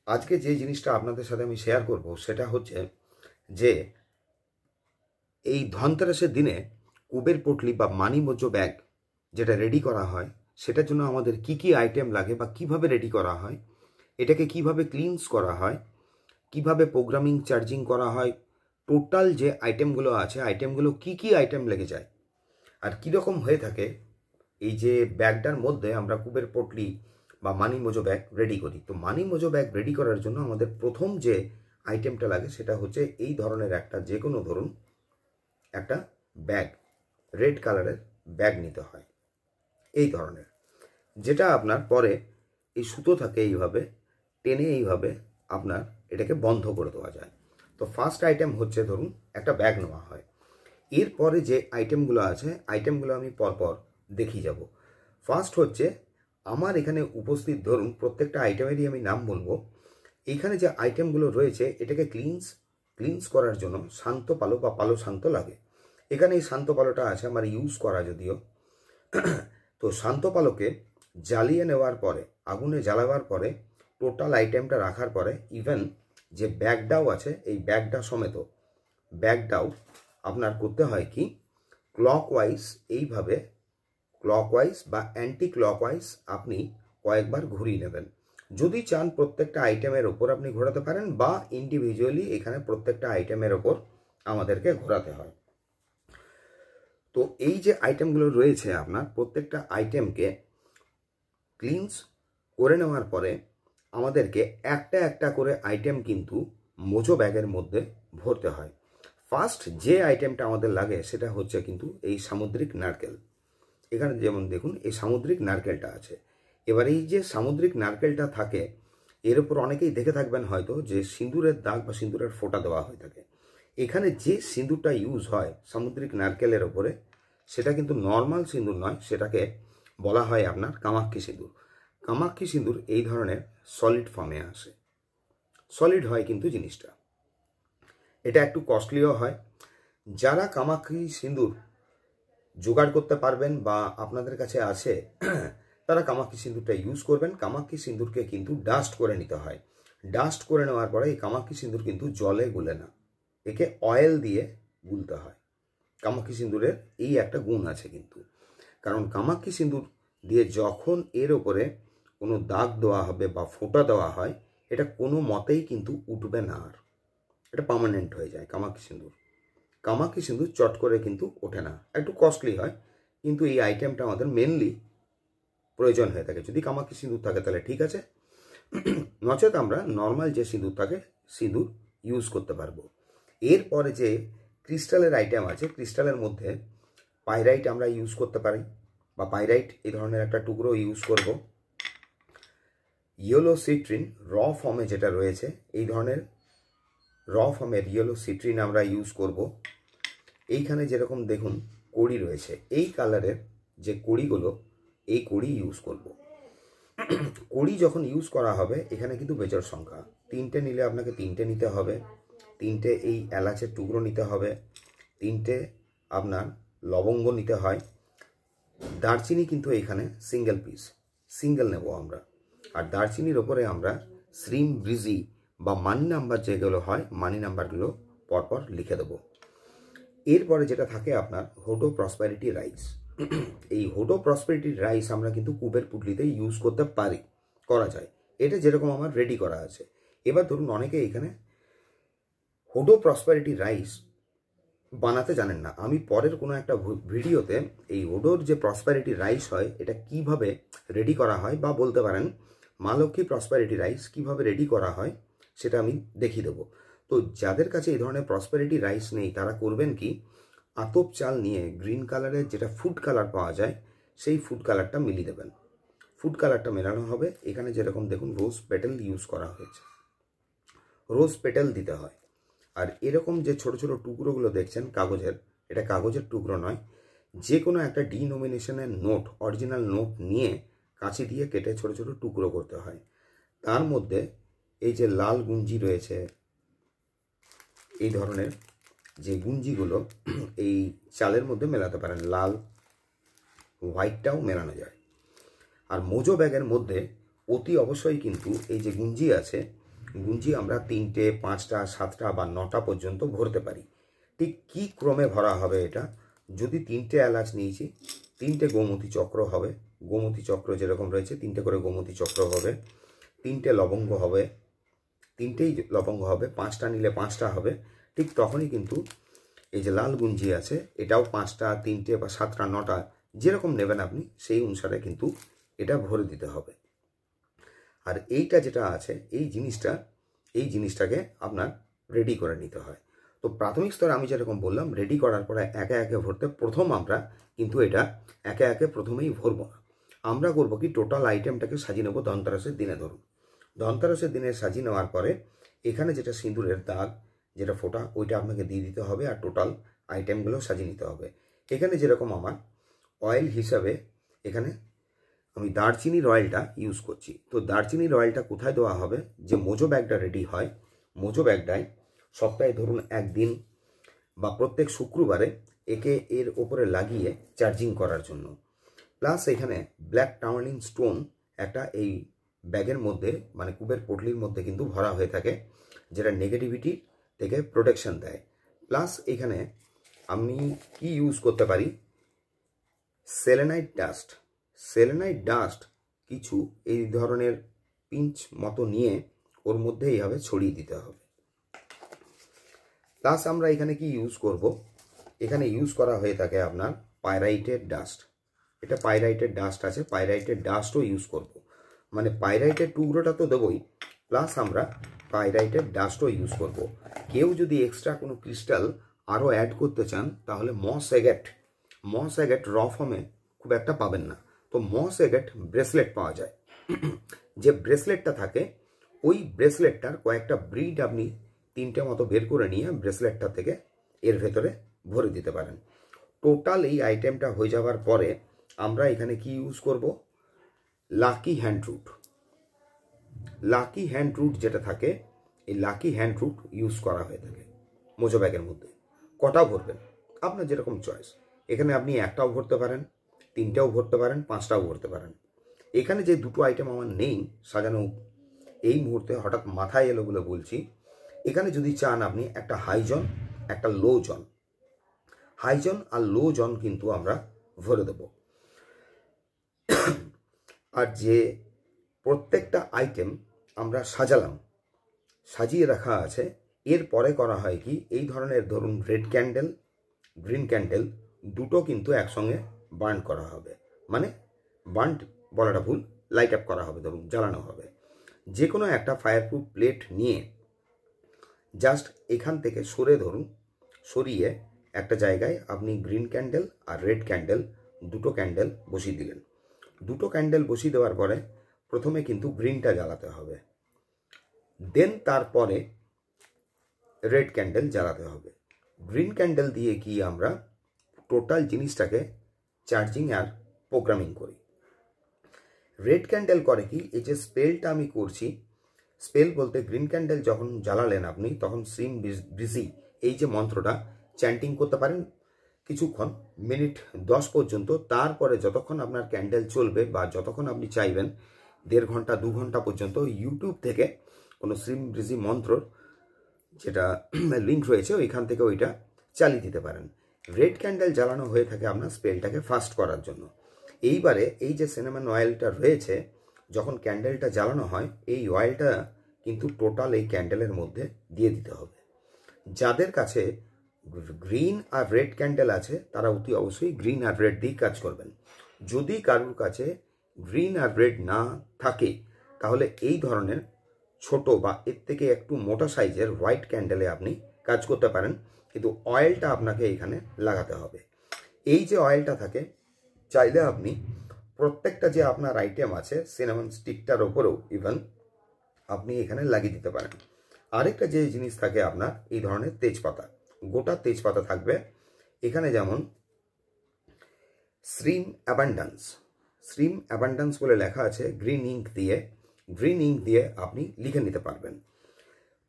আজকে যে জিনিসটা আপনাদের সাথে আমি শেয়ার করব সেটা হচ্ছে যে এই ধনতেরাসের দিনে কুবের পটলি বা মানি মোজো ব্যাগ যেটা রেডি করা হয় সেটার জন্য আমাদের কি কি আইটেম লাগে বা কিভাবে রেডি করা হয়, এটাকে কিভাবে ক্লিনস করা হয়, কিভাবে প্রোগ্রামিং চার্জিং করা হয়, টোটাল যে আইটেমগুলো আছে আইটেমগুলো কি কি আইটেম লেগে যায় আর কীরকম হয়ে থাকে এই যে ব্যাগটার মধ্যে আমরা কুবের পটলি বা মানি মোজো ব্যাগ রেডি করি। তো মানি মোজো ব্যাগ রেডি করার জন্য আমাদের প্রথম যে আইটেমটা লাগে সেটা হচ্ছে এই ধরনের একটা, যে কোনো ধরুন একটা ব্যাগ, রেড কালারের ব্যাগ নিতে হয় এই ধরনের, যেটা আপনার পরে এই সুতো থাকে এইভাবে টেনে এইভাবে আপনার এটাকে বন্ধ করে দেওয়া যায়। তো ফার্স্ট আইটেম হচ্ছে ধরুন একটা ব্যাগ নেওয়া হয়। এরপরে যে আইটেমগুলো আছে আইটেমগুলো আমি পরপর দেখিয়ে যাব। ফার্স্ট হচ্ছে আমার এখানে উপস্থিত, ধরুন প্রত্যেকটা আইটেমেরই আমি নাম বলবো। এখানে যে আইটেমগুলো রয়েছে এটাকে ক্লিনস করার জন্য শান্ত পালো বা পালো শান্ত লাগে। এখানে এই শান্ত পালোটা আছে আমার ইউজ করা যদিও। তো শান্ত পালোকে জ্বালিয়ে নেওয়ার পরে, আগুনে জ্বালাবার পরে, টোটাল আইটেমটা রাখার পরে ইভেন যে ব্যাগটাও আছে এই ব্যাগটা সমেত ব্যাগটাও আপনার করতে হয় কি, ক্লকওয়াইজ, এইভাবে ক্লকওয়াইজ বা অ্যান্টি ক্লকওয়াইজ আপনি কয়েকবার ঘুরিয়ে নেবেন। যদি চান প্রত্যেকটা আইটেমের ওপর আপনি ঘোরাতে পারেন বা ইন্ডিভিজুয়ালি এখানে প্রত্যেকটা আইটেমের ওপর আমাদেরকে ঘোরাতে হয়। তো এই যে আইটেমগুলো রয়েছে আপনার প্রত্যেকটা আইটেমকে ক্লিনস করে নেওয়ার পরে আমাদেরকে একটা একটা করে আইটেম কিন্তু মোজো ব্যাগের মধ্যে ভরতে হয়। ফার্স্ট যে আইটেমটা আমাদের লাগে সেটা হচ্ছে কিন্তু এই সামুদ্রিক নারকেল। এখানে যেমন দেখুন এই সামুদ্রিক নারকেলটা আছে। এবার এই যে সামুদ্রিক নারকেলটা থাকে এর উপর অনেকেই দেখে থাকবেন হয়তো যে সিঁদুরের দাগ বা সিঁদুরের ফোঁটা দেওয়া হয়ে থাকে। এখানে যে সিঁদুরটা ইউজ হয় সামুদ্রিক নারকেলের ওপরে সেটা কিন্তু নর্মাল সিঁদুর নয়, সেটাকে বলা হয় আপনার কামাক্ষী সিঁদুর। কামাক্ষী সিঁদুর এই ধরনের সলিড ফর্মে আসে, সলিড হয় কিন্তু জিনিসটা, এটা একটু কস্টলিও হয়। যারা কামাক্ষী সিঁদুর জোগাড় করতে পারবেন বা আপনাদের কাছে আছে তারা কামাক্ষী সিঁদুরটা ইউজ করবেন। কামাক্ষী সিঁদুরকে কিন্তু ডাস্ট করে নিতে হয়। ডাস্ট করে নেওয়ার পরে এই কামাক্ষী সিঁদুর কিন্তু জলে গুলে না, একে অয়েল দিয়ে গুলতে হয়। কামাক্ষী সিঁদুরের এই একটা গুণ আছে কিন্তু, কারণ কামাক্ষী সিঁদুর দিয়ে যখন এর ওপরে কোনো দাগ দেওয়া হবে বা ফোঁটা দেওয়া হয় এটা কোনো মতেই কিন্তু উঠবে না, আর এটা পার্মানেন্ট হয়ে যায়। কামাক্ষী সিঁদুর চট করে কিন্তু ওঠে না, একটু কস্টলি হয় কিন্তু এই আইটেমটা আমাদের মেনলি প্রয়োজন হয়ে থাকে। যদি কামাক্ষী সিঁদুর থাকে তাহলে ঠিক আছে, নচেত আমরা নর্মাল যে সিঁদুর থাকে সিঁদুর ইউজ করতে পারবো। এরপরে যে ক্রিস্টালের আইটেম আছে, ক্রিস্টালের মধ্যে পাইরাইট আমরা ইউজ করতে পারি বা পাইরাইট এই ধরনের একটা টুকরো ইউজ করব। ইয়েলো সিট্রিন র ফর্মে যেটা রয়েছে এই ধরনের র ফর্মের ইয়েলো সিট্রিন আমরা ইউজ করব। এইখানে যেরকম দেখুন কড়ি রয়েছে, এই কালারের যে কড়িগুলো এই কড়ি ইউজ করব। কড়ি যখন ইউজ করা হবে এখানে কিন্তু বেজোড় সংখ্যা, 3টে নিলে আপনাকে 3টে নিতে হবে, 3টে এই এলাচের টুকরো নিতে হবে, 3টে আপনার লবঙ্গ নিতে হয়। দারচিনি কিন্তু এখানে সিঙ্গেল পিস, সিঙ্গেল নেব আমরা। আর দারচিনির ওপরে আমরা শ্রিম ব্রিজি বা মানি নাম্বার যেগুলো হয় মানি নাম্বারগুলো পরপর লিখে দেবো। এরপরে যেটা থাকে আপনার হোডো প্রসপারিটি রাইস। এই হোডো প্রসপারিটি রাইস আমরা কিন্তু কুবের পুটলিতে ইউজ করতে পারি, করা যায়। এটা যেরকম আমার রেডি করা আছে। এবার ধরুন অনেকে এখানে হোডো প্রসপারিটি রাইস বানাতে জানেন না, আমি পরের কোনো একটা ভিডিওতে এই হোডোর যে প্রসপারিটি রাইস হয় এটা কিভাবে রেডি করা হয়, বা বলতে পারেন মা লক্ষ্মী প্রসপারিটি রাইস কিভাবে রেডি করা হয় সেটা আমি দেখিয়ে দেবো। তো যাদের কাছে এই ধরনের প্রসপারিটি রাইস নেই তারা করবেন কি, আতপ চাল নিয়ে গ্রিন কালারের যেটা ফুড কালার পাওয়া যায় সেই ফুড কালারটা মিলিয়ে দেবেন। ফুড কালারটা মেলানো হবে। এখানে যেরকম দেখুন রোজ পেটেল ইউজ করা হয়েছে, রোজ পেটেল দিতে হয়। আর এরকম যে ছোট ছোট টুকরোগুলো দেখছেন কাগজের, এটা কাগজের টুকরো নয়, যে কোনো একটা ডিনোমিনেশনের নোট, অরিজিনাল নোট নিয়ে কাঁচি দিয়ে কেটে ছোট ছোট টুকরো করতে হয়। তার মধ্যে এই যে লাল গুঞ্জি রয়েছে, এই ধরনের যে গুঞ্জিগুলো এই চালের মধ্যে মেলাতে পারেন, লাল হোয়াইটটাও মেলানো যায়। আর মোজো ব্যাগের মধ্যে অতি অবশ্যই কিন্তু এই যে গুঞ্জি আছে গুঞ্জি আমরা 3টে 5টা 7টা বা 9টা পর্যন্ত ভরতে পারি। ঠিক কী ক্রমে ভরা হবে এটা, যদি 3টে এলাচ নিয়েছি 3টে গোমতী চক্র হবে, গোমতী চক্র যেরকম রয়েছে 3টে করে গোমতী চক্র হবে, 3টে লবঙ্গ হবে, 3টেই লবঙ্গ হবে, 5টা নিলে 5টা হবে। ঠিক তখনই কিন্তু এই যে লাল গুঞ্জি আছে এটাও 5টা 3টে বা 7টা 9টা যেরকম নেবেন আপনি সেই অনুসারে কিন্তু এটা ভরে দিতে হবে। আর এইটা যেটা আছে এই জিনিসটাকে আপনার রেডি করে নিতে হয়। তো প্রাথমিক স্তরে আমি যেরকম বললাম রেডি করার পরে একে একে ভরতে, প্রথম আমরা কিন্তু এটা একে একে প্রথমেই ভরবো না। আমরা করবো কি, টোটাল আইটেমটাকে সাজিয়ে নেবো ধনতেরাসের দিনে। ধরুন ধনতেরাসের দিনে সাজিয়ে নেওয়ার পরে এখানে যেটা সিঁদুরের দাগ যেটা ফোঁটা ওইটা আপনাকে দিয়ে দিতে হবে, আর টোটাল আইটেমগুলো সাজিয়ে নিতে হবে। এখানে যেরকম আমার অয়েল হিসাবে এখানে আমি দারচিনির অয়েলটা ইউজ করছি। তো দারচিনির অয়েলটা কোথায় দেওয়া হবে, যে মোজো ব্যাগটা রেডি হয় মোজো ব্যাগটায় সপ্তাহে ধরুন একদিন বা প্রত্যেক শুক্রবারে একে এর ওপরে লাগিয়ে চার্জিং করার জন্য। প্লাস এখানে ব্ল্যাক টার্নিং স্টোন একটা এই ব্যাগের মধ্যে মানে কুবের পটলির মধ্যে কিন্তু ভরা হয়ে থাকে, যেটা নেগেটিভিটি থেকে প্রোটেকশন দেয়। প্লাস এখানে আমি কি ইউজ করতে পারি, সেলেনাইট ডাস্ট কিছু এই ধরনের পিঞ্চ মতো নিয়ে ওর মধ্যে এইভাবে ছড়িয়ে দিতে হবে। প্লাস আমরা এখানে কি ইউজ করব, এখানে ইউজ করা হয়ে থাকে আপনার পাইরাইটেড ডাস্ট। এটা পাইরাইটেড ডাস্ট আছে, পাইরাইটেড ডাস্টও ইউজ করব। মানে পাইরাইটের টুকরোটা তো দেবই, প্লাস আমরা পাইরাইটেড ডাস্টও ইউজ করব। কেউ যদি এক্সট্রা কোনো ক্রিস্টাল আরও অ্যাড করতে চান তাহলে মস এগেট র ফর্মে খুব একটা পাবেন না, তো মস এগেট ব্রেসলেট পাওয়া যায়। যে ব্রেসলেটটা থাকে ওই ব্রেসলেটটার কয়েকটা ব্রিড আপনি 3টে মতো বের করে নিয়ে ব্রেসলেটটা থেকে এর ভেতরে ভরে দিতে পারেন। টোটাল এই আইটেমটা হয়ে যাওয়ার পরে আমরা এখানে কি ইউজ করব, লাকি হ্যান্ড রুট যেটা থাকে এই লাকি হ্যান্ড রুট ইউজ করা হয়ে থাকে মোজো ব্যাগের মধ্যে। কটা ভরবেন আপনার যেরকম চয়েস, এখানে আপনি একটাও ভরতে পারেন, 3টাও ভরতে পারেন, 5টাও ভরতে পারেন। এখানে যে দুটো আইটেম আমার নেই সাজানো এই মুহূর্তে হঠাৎ মাথায় এলো বলে বলছি, এখানে যদি চান আপনি একটা হাইজন একটা লো জন, হাইজন আর লো জন কিন্তু আমরা ভরে দেব। আর যে প্রত্যেকটা আইটেম আমরা সাজিয়ে রাখা আছে, এরপরে করা হয় কি, এই ধরনের ধরুন রেড ক্যান্ডেল গ্রিন ক্যান্ডেল দুটো কিন্তু একসঙ্গে বার্ন করা হবে, মানে বার্ন বলাটা ভুল, লাইট আপ করা হবে, ধরুন জ্বালানো হবে। যে কোনো একটা ফায়ারপ্রুফ প্লেট নিয়ে জাস্ট এখান থেকে সরিয়ে একটা জায়গায় আপনি গ্রিন ক্যান্ডেল আর রেড ক্যান্ডেল দুটো ক্যান্ডেল বসিয়ে দিলেন। দুটো ক্যান্ডেল বসিয়ে দেওয়ার পরে প্রথমে কিন্তু গ্রিনটা জ্বালাতে হবে, দেন তারপরে রেড ক্যান্ডেল জ্বালাতে হবে। গ্রিন ক্যান্ডেল দিয়ে কি আমরা টোটাল জিনিসটাকে চার্জিং আর প্রোগ্রামিং করি। রেড ক্যান্ডেল করে কি, এই যে স্পেলটা আমি করছি, স্পেল বলতে গ্রিন ক্যান্ডেল যখন জ্বালালেন আপনি তখন সিম ব্রিজি এই যে মন্ত্রটা চ্যান্টিং করতে পারেন কিছুক্ষণ, মিনিট 10 পর্যন্ত। তারপরে যতক্ষণ আপনার ক্যান্ডেল চলবে বা যতক্ষণ আপনি চাইবেন 1.5 ঘন্টা 2 ঘন্টা পর্যন্ত ইউটিউব থেকে কোনো সিম ব্রিজি মন্ত্রর যেটা লিঙ্ক রয়েছে ওইখান থেকে ওইটা চালিয়ে দিতে পারেন। রেড ক্যান্ডেল জ্বালানো হয়ে থাকে আপনার স্পেলটাকে ফাস্ট করার জন্য। এইবারে এই যে সিনামন অয়েলটা রয়েছে, যখন ক্যান্ডেলটা জ্বালানো হয় এই অয়েলটা কিন্তু টোটাল এই ক্যান্ডেলের মধ্যে দিয়ে দিতে হবে। যাদের কাছে গ্রিন আর রেড ক্যান্ডেল আছে তারা অতি অবশ্যই গ্রিন আর রেড দিয়ে কাজ করবেন। যদি কারোর কাছে গ্রিন আর রেড না থাকে তাহলে এই ধরনের ছোট বা এর থেকে একটু মোটা সাইজের হোয়াইট ক্যান্ডেলে আপনি কাজ করতে পারেন, কিন্তু অয়েলটা আপনাকে এখানে লাগাতে হবে। এই যে অয়েলটা থাকে চাইলে আপনি প্রত্যেকটা যে আপনার আইটেম আছে সিনামন স্টিকটার ওপরেও ইভেন আপনি এখানে লাগিয়ে দিতে পারেন। আরেকটা যে জিনিস থাকে আপনার এই ধরনের তেজপাতা, গোটা তেজপাতা থাকবে এখানে, যেমন শ্রীম অ্যাবান্ডান্স বলে লেখা আছে গ্রিন ইঙ্ক দিয়ে আপনি লিখে নিতে পারবেন।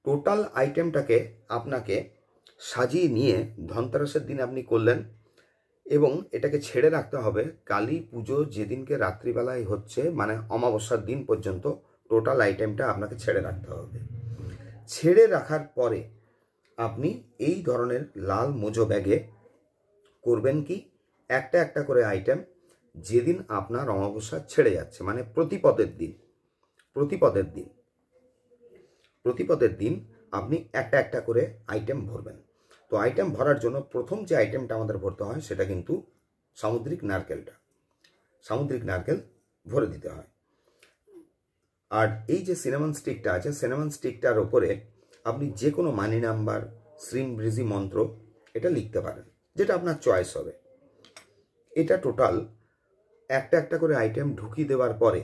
টোটাল আইটেমটাকে আপনাকে সাজিয়ে নিয়ে ধনতেরাসের দিন আপনি করলেন এবং এটাকে ছেড়ে রাখতে হবে কালী পুজো যেদিনকে রাত্রিবেলায় হচ্ছে, মানে অমাবস্যার দিন পর্যন্ত টোটাল আইটেমটা আপনাকে ছেড়ে রাখতে হবে। ছেড়ে রাখার পরে আপনি এই ধরনের লাল মোজো ব্যাগে করবেন কি, একটা একটা করে আইটেম যেদিন আপনার অমাবস্যা ছেড়ে যাচ্ছে, মানে প্রতিপদের দিন আপনি একটা একটা করে আইটেম ভরবেন। তো আইটেম ভরার জন্য প্রথম যে আইটেমটা আমাদের ভরতে হয় সেটা কিন্তু সামুদ্রিক নারকেল ভরে দিতে হয়। আর এই যে সিনামন স্টিকটা আছে, সিনামন স্টিকটার ওপরে আপনি যে কোনো মানি নাম্বার, শ্রীম ব্রিজি মন্ত্র এটা লিখতে পারেন, যেটা আপনার চয়েস হবে। এটা টোটাল একটা একটা করে আইটেম ঢুকিয়ে দেওয়ার পরে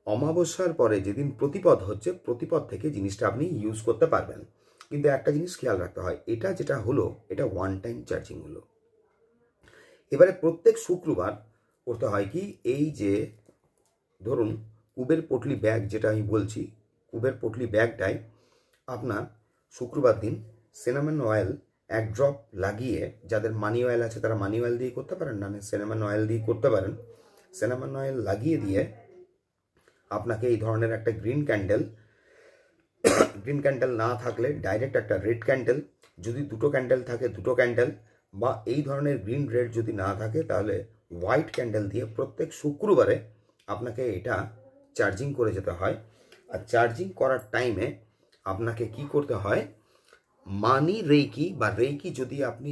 অমাবস্যার পরে যেদিন প্রতিপদ হচ্ছে, প্রতিপদ থেকে জিনিসটা আপনি ইউজ করতে পারবেন। কিন্তু একটা জিনিস খেয়াল রাখতে হয়, এটা যেটা হলো এটা ওয়ান টাইম চার্জিং হলো। এবারে প্রত্যেক শুক্রবার করতে হয় কি, এই যে ধরুন কুবের পটলি ব্যাগ যেটা আমি বলছি, কুবের পটলি ব্যাগটায় আপনার শুক্রবার দিন সিনামন অয়েল 1 ড্রপ লাগিয়ে, যাদের মানি অয়েল আছে তারা মানি অয়েল দিয়ে করতে পারেন, না সিনামন অয়েল দিয়ে করতে পারেন। সিনামন অয়েল লাগিয়ে দিয়ে আপনাকে এই ধরনের একটা গ্রিন ক্যান্ডেল না থাকলে ডাইরেক্ট একটা রেড ক্যান্ডেল, যদি দুটো ক্যান্ডেল থাকে দুটো ক্যান্ডেল, বা এই ধরনের গ্রিন রেড যদি না থাকে তাহলে হোয়াইট ক্যান্ডেল দিয়ে প্রত্যেক শুক্রবারে আপনাকে এটা চার্জিং করে যেতে হয়। আর চার্জিং করার টাইমে আপনাকে কি করতে হয়, মানি রেইকি বা রেইকি যদি আপনি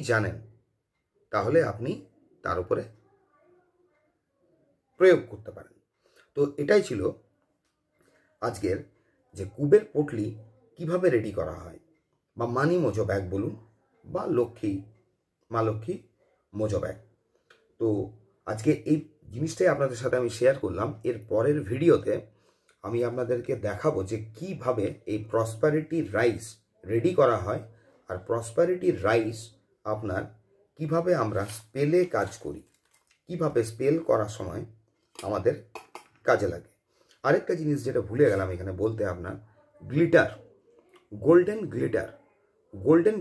জানেন তাহলে আপনি তার উপরে প্রয়োগ করতে পারেন। তো এটাই ছিল আজকের যে কুবের পটলি কিভাবে রেডি করা হয়, বা মানি মোজো ব্যাগ বলুন, বা মা লক্ষ্মী মোজো ব্যাগ। তো আজকে এই জিনিসটাই আপনাদের সাথে আমি শেয়ার করলাম। এর পরের ভিডিওতে আমি আপনাদেরকে দেখাবো যে কিভাবে এই প্রসপারিটি রাইস রেডি করা হয়, আর প্রসপারিটি রাইস আপনার কিভাবে আমরা স্পেলে কাজ করি, কিভাবে স্পেল করার সময় আমাদের কাজে লাগে। আরেকটা জিনিস যেটা ভুলে গেলাম এখানে বলতে, আপনার গ্লিটার, গোল্ডেন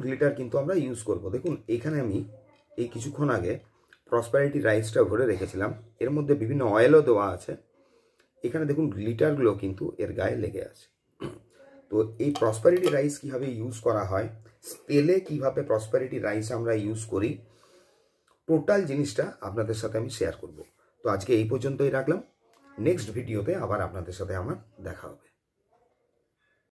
গ্লিটার কিন্তু আমরা ইউজ করব। দেখুন এখানে আমি এই কিছুক্ষণ আগে প্রসপারিটি রাইসটা ভরে রেখেছিলাম, এর মধ্যে বিভিন্ন অয়েলও দেওয়া আছে। এখানে দেখুন গ্লিটারগুলো কিন্তু এর গায়ে লেগে আছে। তো এই প্রসপারিটি রাইস কিভাবে ইউজ করা হয়, স্পেলে কিভাবে প্রসপারিটি রাইস আমরা ইউজ করি, টোটাল জিনিসটা আপনাদের সাথে আমি শেয়ার করব। তো আজকে এই পর্যন্তই রাখলাম। নেক্সট ভিডিওতে আবার আপনাদের সাথে আমার দেখা হবে।